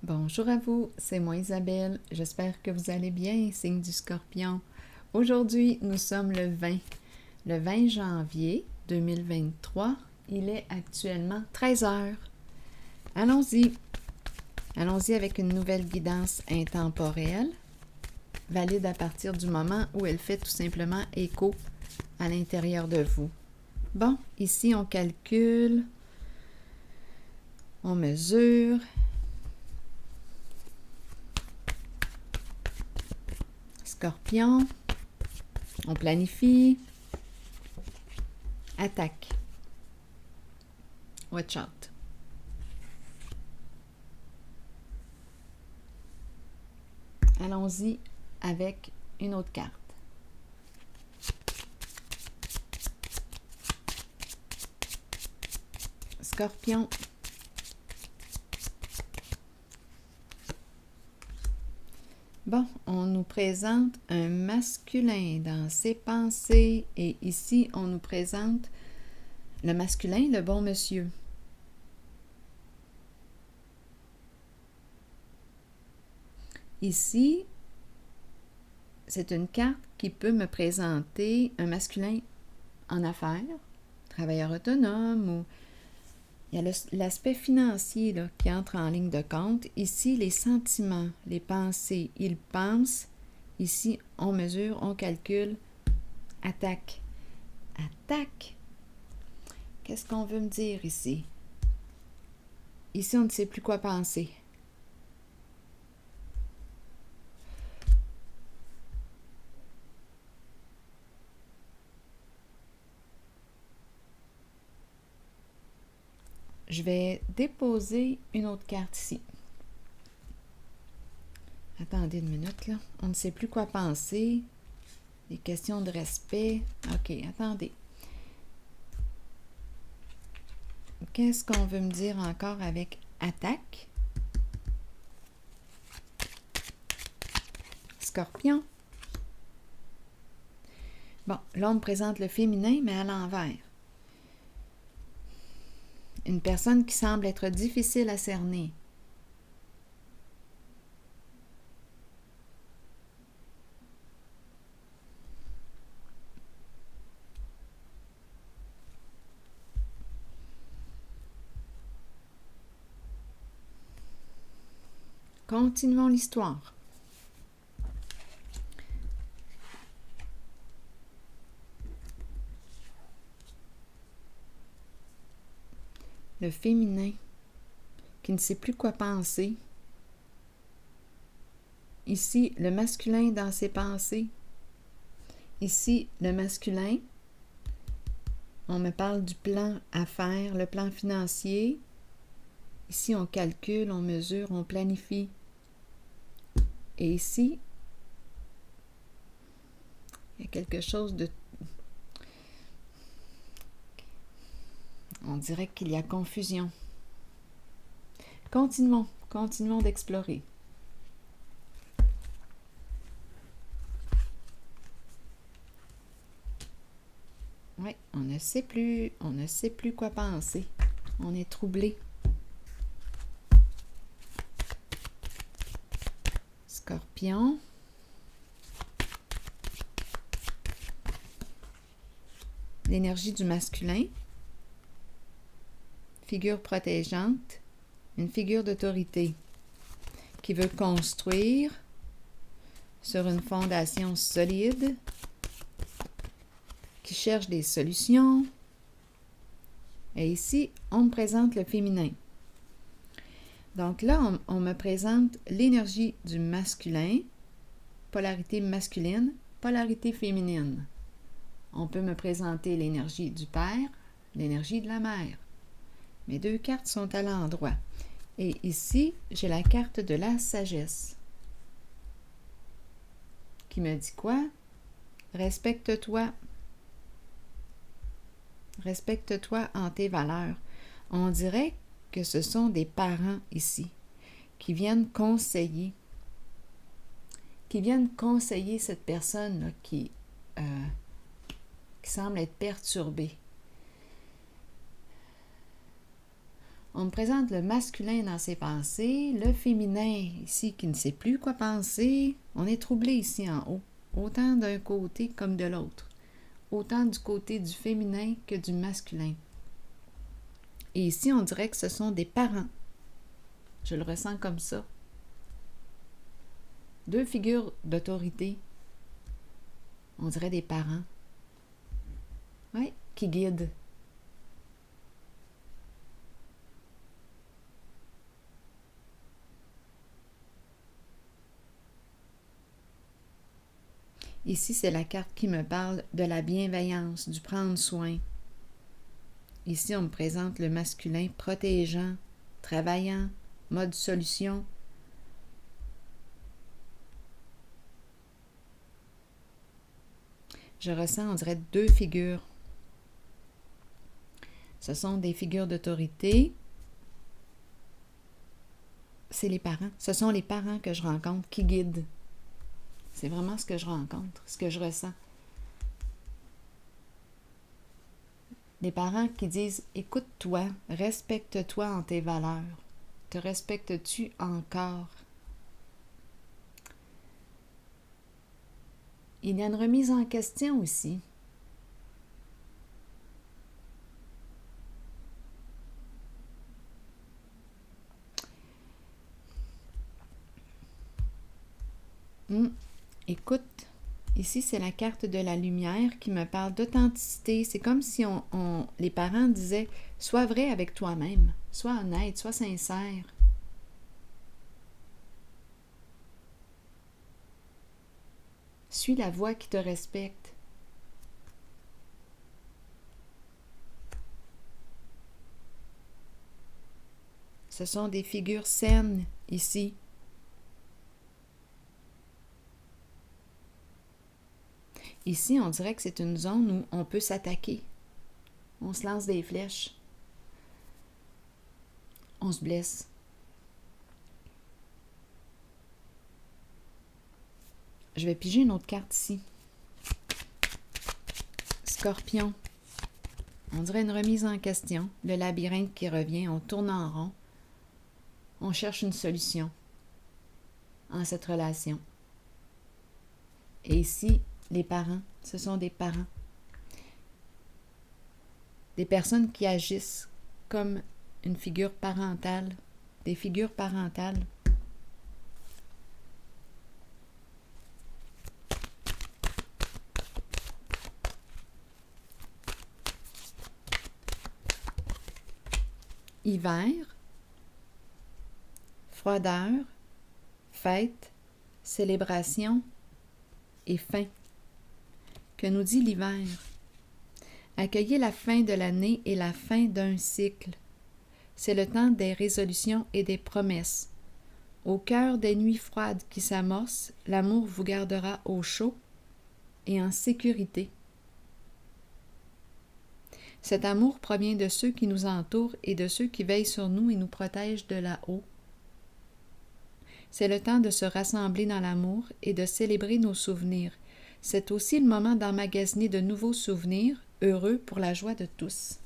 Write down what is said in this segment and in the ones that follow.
Bonjour à vous, c'est moi Isabelle. J'espère que vous allez bien, signe du Scorpion. Aujourd'hui, nous sommes le 20 janvier 2023. Il est actuellement 13 heures. Allons-y. Allons-y avec une nouvelle guidance intemporelle, valide à partir du moment où elle fait tout simplement écho à l'intérieur de vous. Bon, ici on calcule, on mesure. Scorpion, on planifie, attaque. Watch out. Allons-y avec une autre carte. Scorpion. Bon, on nous présente un masculin dans ses pensées et ici, on nous présente le masculin, le bon monsieur. Ici, c'est une carte qui peut me présenter un masculin en affaires, travailleur autonome ou il y a l'aspect financier là, qui entre en ligne de compte. Ici, les sentiments, les pensées, il pense. Ici, on mesure, on calcule. Attaque. Attaque. Qu'est-ce qu'on veut me dire ici? Ici, on ne sait plus quoi penser. Je vais déposer une autre carte ici. Attendez une minute, là. On ne sait plus quoi penser. Des questions de respect. OK, attendez. Qu'est-ce qu'on veut me dire encore avec attaque? Scorpion. Bon, là, on me présente le féminin, mais à l'envers. Une personne qui semble être difficile à cerner. Continuons l'histoire. Le féminin qui ne sait plus quoi penser. Ici, le masculin dans ses pensées. Ici, le masculin, on me parle du plan à faire, le plan financier. Ici, on calcule, on mesure, on planifie. Et ici, il y a quelque chose de... On dirait qu'il y a confusion. Continuons d'explorer. Oui, on ne sait plus quoi penser. On est troublé. Scorpion. L'énergie du masculin. Figure protégeante. Une figure d'autorité qui veut construire sur une fondation solide, qui cherche des solutions. Et ici, on me présente le féminin. Donc là, on me présente l'énergie du masculin, polarité masculine, polarité féminine. On peut me présenter l'énergie du père, l'énergie de la mère. Mes deux cartes sont à l'endroit. Et ici, j'ai la carte de la sagesse qui me dit quoi? Respecte-toi. Respecte-toi en tes valeurs. On dirait que ce sont des parents ici qui viennent conseiller cette personne là, qui semble être perturbée. On me présente le masculin dans ses pensées, le féminin ici qui ne sait plus quoi penser. On est troublé ici en haut, autant d'un côté comme de l'autre, autant du côté du féminin que du masculin. Et ici, on dirait que ce sont des parents. Je le ressens comme ça. Deux figures d'autorité. On dirait des parents. Oui, qui guident. Ici, c'est la carte qui me parle de la bienveillance, du prendre soin. Ici, on me présente le masculin protégeant, travaillant, mode solution. Je ressens, on dirait, deux figures. Ce sont des figures d'autorité. C'est les parents. Ce sont les parents que je rencontre qui guident. C'est vraiment ce que je rencontre, ce que je ressens. Des parents qui disent « Écoute-toi, respecte-toi en tes valeurs. Te respectes-tu encore? » Il y a une remise en question aussi. Écoute, ici c'est la carte de la lumière qui me parle d'authenticité. C'est comme si les parents disaient « Sois vrai avec toi-même, sois honnête, sois sincère. » Suis la voie qui te respecte. Ce sont des figures saines ici. Ici, on dirait que c'est une zone où on peut s'attaquer. On se lance des flèches. On se blesse. Je vais piger une autre carte ici. Scorpion. On dirait une remise en question. Le labyrinthe qui revient. On tourne en rond. On cherche une solution en cette relation. Et ici, les parents, ce sont des parents. Des personnes qui agissent comme une figure parentale. Des figures parentales. Hiver, froideur, fête, célébration et fin. Que nous dit l'hiver? Accueillez la fin de l'année et la fin d'un cycle. C'est le temps des résolutions et des promesses. Au cœur des nuits froides qui s'amorcent, l'amour vous gardera au chaud et en sécurité. Cet amour provient de ceux qui nous entourent et de ceux qui veillent sur nous et nous protègent de là-haut. C'est le temps de se rassembler dans l'amour et de célébrer nos souvenirs. C'est aussi le moment d'emmagasiner de nouveaux souvenirs, heureux pour la joie de tous.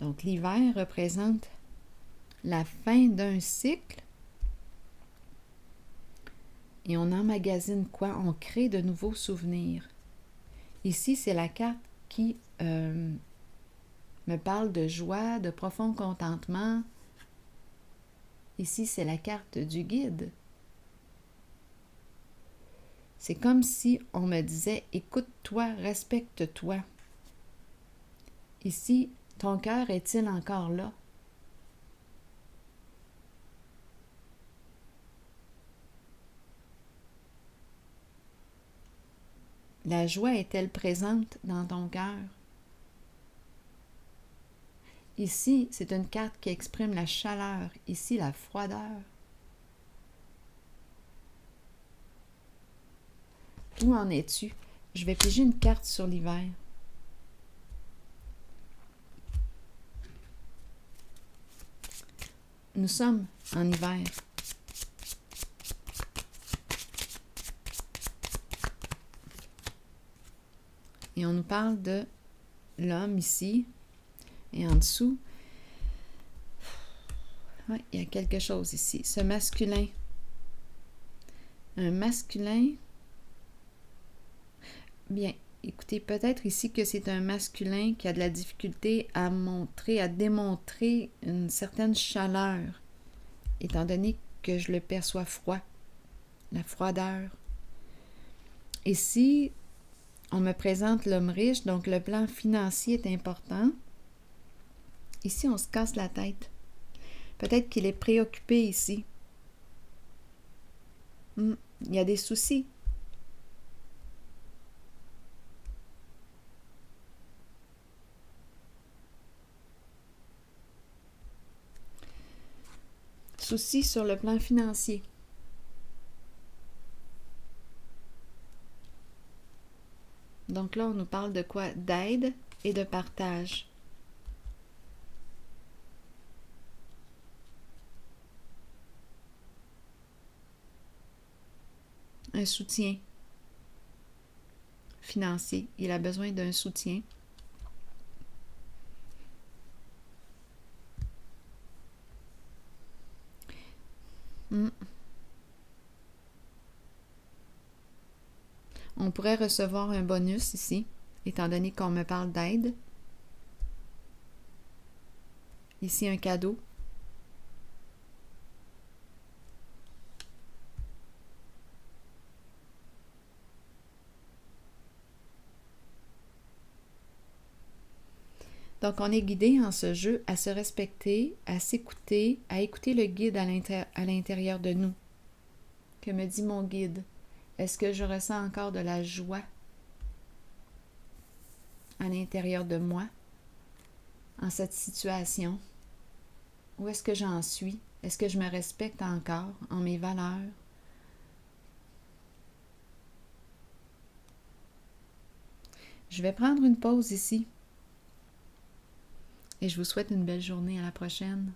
Donc l'hiver représente la fin d'un cycle et on emmagasine quoi? On crée de nouveaux souvenirs. Ici, c'est la carte qui me parle de joie, de profond contentement. Ici, c'est la carte du guide. C'est comme si on me disait « Écoute-toi, respecte-toi. » Ici, ton cœur est-il encore là? La joie est-elle présente dans ton cœur? Ici, c'est une carte qui exprime la chaleur. Ici, la froideur. Où en es-tu? Je vais piger une carte sur l'hiver. Nous sommes en hiver. Et on nous parle de l'homme ici. Et en dessous, Ouais, il y a quelque chose ici. Ce masculin. Un masculin. Bien, écoutez, peut-être ici que c'est un masculin qui a de la difficulté à montrer, à démontrer une certaine chaleur, étant donné que je le perçois froid, la froideur. Ici, on me présente l'homme riche, donc le plan financier est important. Ici, on se casse la tête. Peut-être qu'il est préoccupé ici. Il y a des soucis. Soucis sur le plan financier. Donc là, on nous parle de quoi? D'aide et de partage. Un soutien financier. Il a besoin d'un soutien. On pourrait recevoir un bonus ici, étant donné qu'on me parle d'aide. Ici, un cadeau. Donc, on est guidé en ce jeu à se respecter, à s'écouter, à écouter le guide à l'intérieur de nous. Que me dit mon guide? Est-ce que je ressens encore de la joie à l'intérieur de moi en cette situation? Où est-ce que j'en suis? Est-ce que je me respecte encore en mes valeurs? Je vais prendre une pause ici et je vous souhaite une belle journée. À la prochaine.